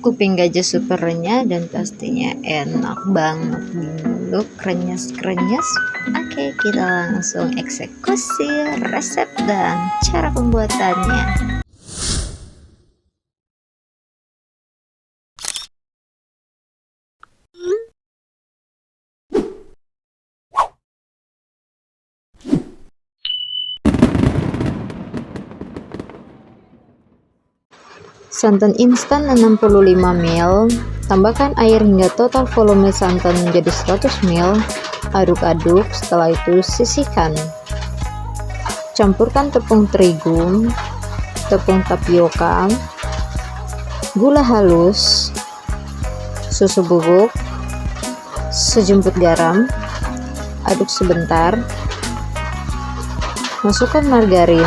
kuping gajah super renyah dan pastinya enak banget di mulut, krenyes-krenyes. Oke, kita langsung eksekusi resep dan cara pembuatannya. Santan instan 65 ml, tambahkan air hingga total volume santan menjadi 100 ml, aduk-aduk, setelah itu sisihkan. Campurkan tepung terigu, tepung tapioka, gula halus, susu bubuk, sejumput garam, aduk sebentar, masukkan margarin,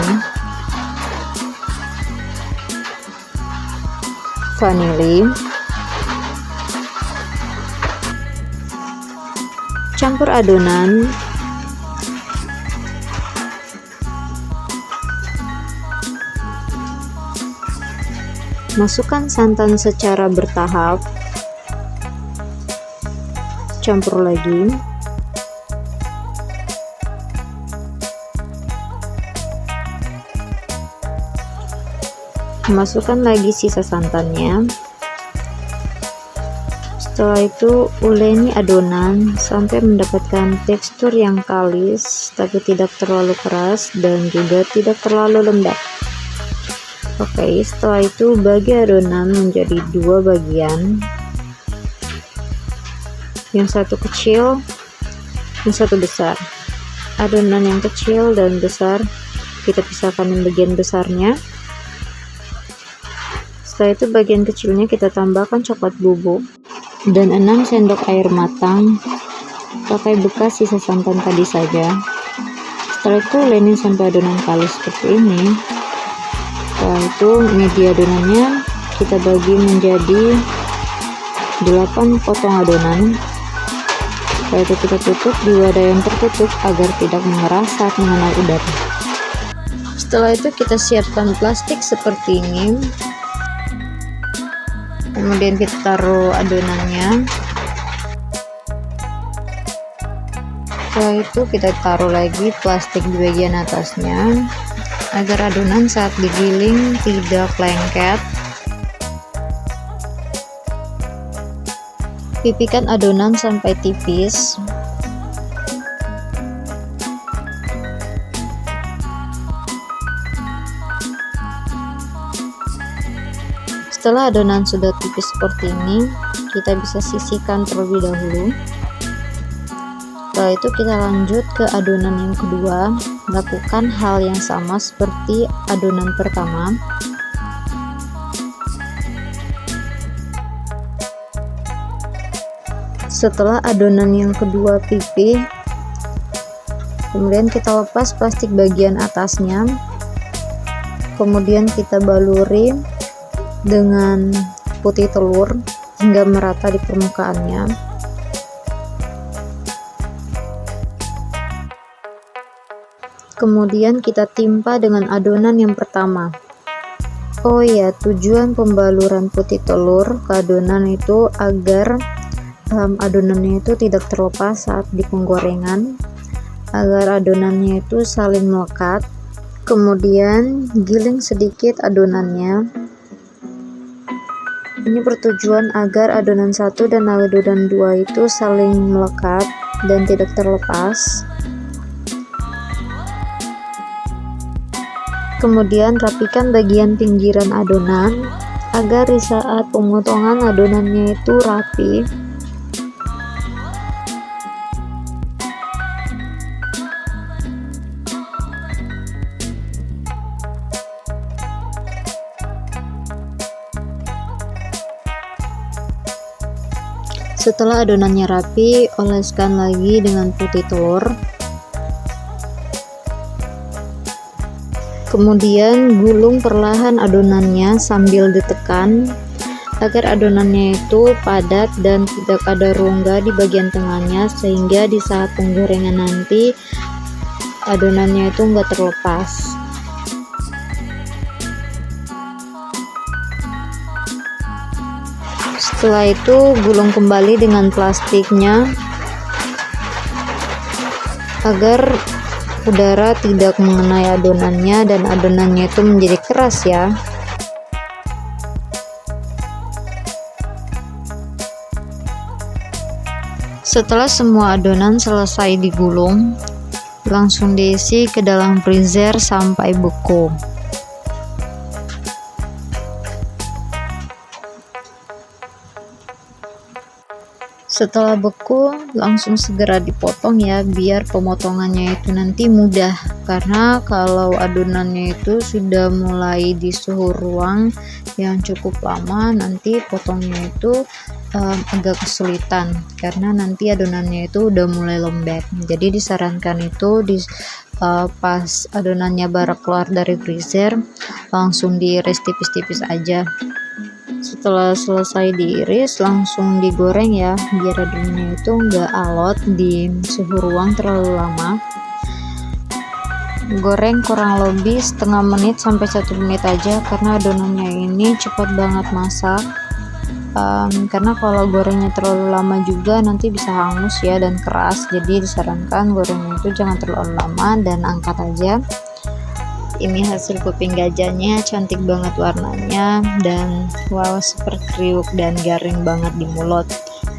vanili, campur adonan, masukkan santan secara bertahap, campur lagi, masukkan lagi sisa santannya. Setelah itu uleni adonan sampai mendapatkan tekstur yang kalis tapi tidak terlalu keras dan juga tidak terlalu lembab. Oke, setelah itu bagi adonan menjadi dua bagian, yang satu kecil, yang satu besar. Adonan yang kecil dan besar kita pisahkan yang bagian besarnya. Setelah itu bagian kecilnya kita tambahkan coklat bubuk dan 6 sendok air matang pakai bekas sisa santan tadi saja. Setelah itu uleni sampai adonan kalis seperti ini. Setelah itu media adonannya kita bagi menjadi 8 potong adonan. Setelah itu kita tutup di wadah yang tertutup agar tidak mengeras saat mengenal udara. Setelah itu kita siapkan plastik seperti ini. Kemudian kita taruh adonannya. Setelah itu kita taruh lagi plastik di bagian atasnya agar adonan saat digiling tidak lengket. Pipihkan adonan sampai tipis. Setelah adonan sudah tipis seperti ini, kita bisa sisihkan terlebih dahulu. Setelah itu kita lanjut ke adonan yang kedua. Lakukan hal yang sama seperti adonan pertama. Setelah adonan yang kedua pipih, kemudian kita lepas plastik bagian atasnya. Kemudian kita baluri dengan putih telur hingga merata di permukaannya. Kemudian kita timpa dengan adonan yang pertama. Oh ya, tujuan pembaluran putih telur ke adonan itu agar adonannya itu tidak terlepas saat di penggorengan, agar adonannya itu saling melekat. Kemudian giling sedikit adonannya. Ini bertujuan agar adonan 1 dan adonan 2 itu saling melekat dan tidak terlepas. Kemudian rapikan bagian pinggiran adonan agar di saat pemotongan adonannya itu rapi. Setelah adonannya rapi, oleskan lagi dengan putih telur. Kemudian gulung perlahan adonannya sambil ditekan agar adonannya itu padat dan tidak ada rongga di bagian tengahnya, sehingga di saat penggorengan nanti adonannya itu enggak terlepas. Setelah itu gulung kembali dengan plastiknya agar udara tidak mengenai adonannya dan adonannya itu menjadi keras ya. Setelah semua adonan selesai digulung, langsung diisi ke dalam freezer sampai beku. Setelah beku, langsung segera dipotong ya, biar pemotongannya itu nanti mudah. Karena kalau adonannya itu sudah mulai di suhu ruang yang cukup lama, nanti potongnya itu agak kesulitan karena nanti adonannya itu udah mulai lembek. Jadi disarankan itu pas adonannya baru keluar dari freezer, langsung diiris tipis-tipis aja. Setelah selesai diiris, langsung digoreng ya, biar adonannya itu nggak alot di suhu ruang terlalu lama. Goreng kurang lebih setengah menit sampai 1 menit aja, karena adonannya ini cepat banget masak. Karena kalau gorengnya terlalu lama juga nanti bisa hangus ya dan keras, jadi disarankan gorengnya itu jangan terlalu lama dan angkat aja. Ini hasil kuping gajahnya, cantik banget warnanya dan wow, super kriuk dan garing banget di mulut.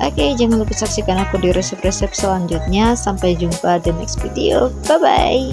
Oke, jangan lupa saksikan aku di resep-resep selanjutnya. Sampai jumpa di next video, bye bye.